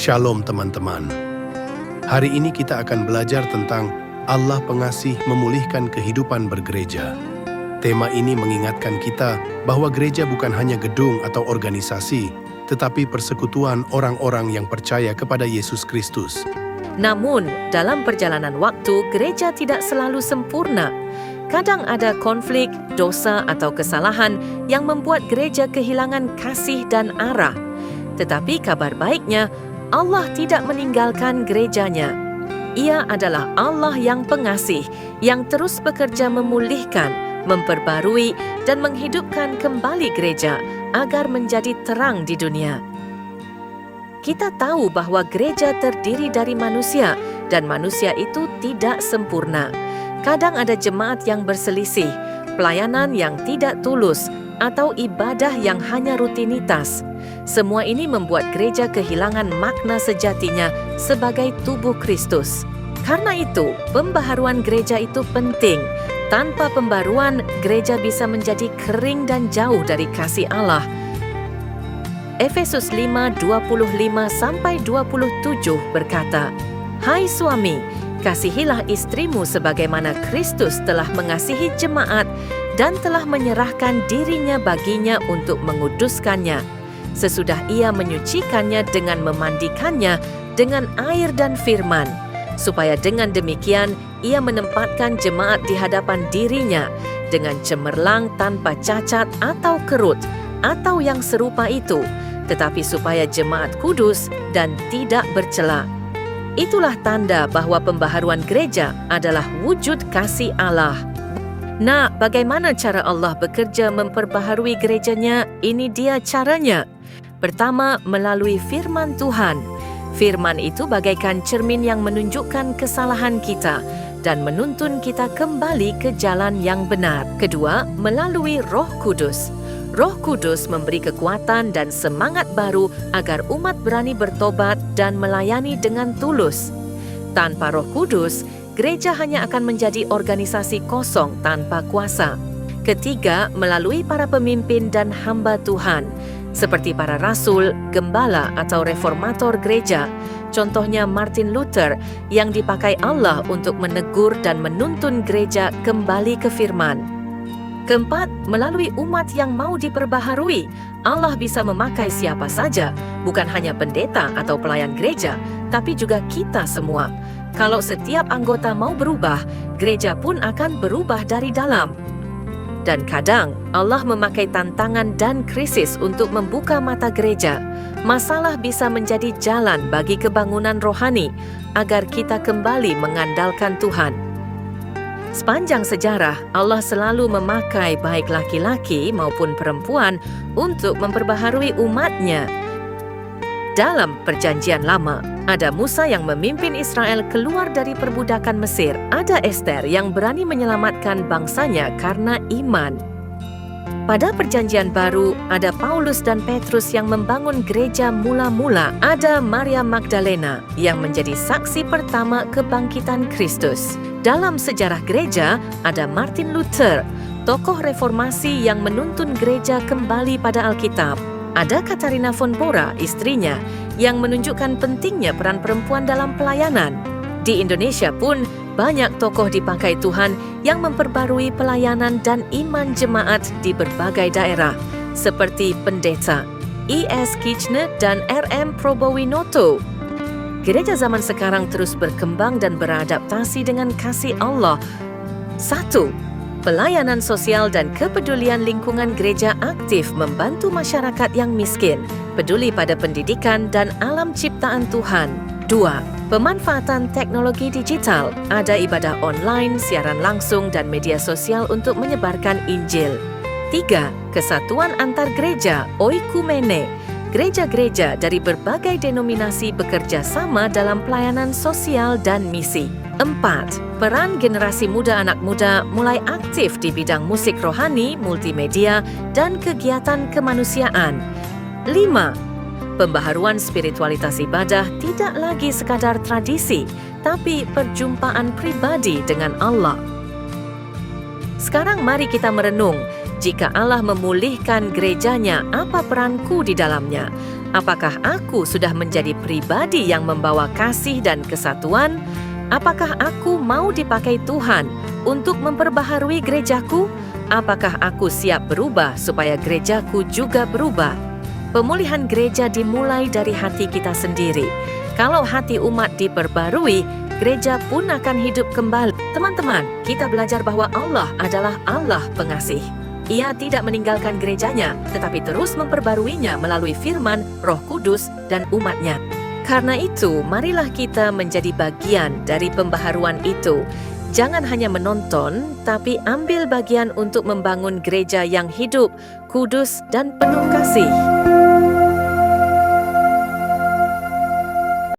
Shalom teman-teman. Hari ini kita akan belajar tentang Allah Pengasih memulihkan kehidupan bergereja. Tema ini mengingatkan kita bahwa gereja bukan hanya gedung atau organisasi, tetapi persekutuan orang-orang yang percaya kepada Yesus Kristus. Namun, dalam perjalanan waktu, gereja tidak selalu sempurna. Kadang ada konflik, dosa, atau kesalahan yang membuat gereja kehilangan kasih dan arah. Tetapi kabar baiknya, Allah tidak meninggalkan gerejanya. Ia adalah Allah yang pengasih, yang terus bekerja memulihkan, memperbarui, dan menghidupkan kembali gereja agar menjadi terang di dunia. Kita tahu bahwa gereja terdiri dari manusia, dan manusia itu tidak sempurna. Kadang ada jemaat yang berselisih, pelayanan yang tidak tulus, atau ibadah yang hanya rutinitas. Semua ini membuat gereja kehilangan makna sejatinya sebagai tubuh Kristus. Karena itu, pembaharuan gereja itu penting. Tanpa pembaruan, gereja bisa menjadi kering dan jauh dari kasih Allah. Efesus 5:25-27 berkata, "Hai suami, kasihilah istrimu sebagaimana Kristus telah mengasihi jemaat dan telah menyerahkan dirinya baginya untuk menguduskannya, sesudah ia menyucikannya dengan memandikannya dengan air dan firman, supaya dengan demikian ia menempatkan jemaat di hadapan dirinya dengan cemerlang tanpa cacat atau kerut, atau yang serupa itu, tetapi supaya jemaat kudus dan tidak bercela." Itulah tanda bahwa pembaharuan gereja adalah wujud kasih Allah. Nah, bagaimana cara Allah bekerja memperbaharui gerejanya? Ini dia caranya. Pertama, melalui firman Tuhan. Firman itu bagaikan cermin yang menunjukkan kesalahan kita dan menuntun kita kembali ke jalan yang benar. Kedua, melalui Roh Kudus. Roh Kudus memberi kekuatan dan semangat baru agar umat berani bertobat dan melayani dengan tulus. Tanpa Roh Kudus, gereja hanya akan menjadi organisasi kosong tanpa kuasa. Ketiga, melalui para pemimpin dan hamba Tuhan, seperti para rasul, gembala, atau reformator gereja. Contohnya Martin Luther yang dipakai Allah untuk menegur dan menuntun gereja kembali ke firman. Keempat, melalui umat yang mau diperbaharui. Allah bisa memakai siapa saja, bukan hanya pendeta atau pelayan gereja, tapi juga kita semua. Kalau setiap anggota mau berubah, gereja pun akan berubah dari dalam. Dan kadang, Allah memakai tantangan dan krisis untuk membuka mata gereja. Masalah bisa menjadi jalan bagi kebangunan rohani, agar kita kembali mengandalkan Tuhan. Sepanjang sejarah, Allah selalu memakai baik laki-laki maupun perempuan untuk memperbaharui umatnya. Dalam Perjanjian Lama, ada Musa yang memimpin Israel keluar dari perbudakan Mesir. Ada Ester yang berani menyelamatkan bangsanya karena iman. Pada Perjanjian Baru, ada Paulus dan Petrus yang membangun gereja mula-mula. Ada Maria Magdalena yang menjadi saksi pertama kebangkitan Kristus. Dalam sejarah gereja, ada Martin Luther, tokoh reformasi yang menuntun gereja kembali pada Alkitab. Ada Katharina von Bora, istrinya, yang menunjukkan pentingnya peran perempuan dalam pelayanan. Di Indonesia pun, banyak tokoh dipakai Tuhan yang memperbarui pelayanan dan iman jemaat di berbagai daerah, seperti pendeta E.S. Kitchener dan R.M. Probowinoto. Gereja zaman sekarang terus berkembang dan beradaptasi dengan kasih Allah. 1. Pelayanan sosial dan kepedulian lingkungan gereja aktif membantu masyarakat yang miskin, peduli pada pendidikan dan alam ciptaan Tuhan. 2. Pemanfaatan teknologi digital, ada ibadah online, siaran langsung, dan media sosial untuk menyebarkan Injil. 3. Kesatuan antar gereja, oikumene. Gereja-gereja dari berbagai denominasi bekerja sama dalam pelayanan sosial dan misi. 4. Peran generasi muda anak muda mulai aktif di bidang musik rohani, multimedia, dan kegiatan kemanusiaan. 5. Pembaharuan spiritualitas ibadah tidak lagi sekadar tradisi, tapi perjumpaan pribadi dengan Allah. Sekarang mari kita merenung, jika Allah memulihkan gerejanya, apa peranku di dalamnya? Apakah aku sudah menjadi pribadi yang membawa kasih dan kesatuan? Apakah aku mau dipakai Tuhan untuk memperbaharui gerejaku? Apakah aku siap berubah supaya gerejaku juga berubah? Pemulihan gereja dimulai dari hati kita sendiri. Kalau hati umat diperbarui, gereja pun akan hidup kembali. Teman-teman, kita belajar bahwa Allah adalah Allah pengasih. Ia tidak meninggalkan gerejanya, tetapi terus memperbaruinya melalui firman, Roh Kudus, dan umatnya. Karena itu, marilah kita menjadi bagian dari pembaharuan itu. Jangan hanya menonton, tapi ambil bagian untuk membangun gereja yang hidup, kudus, dan penuh kasih.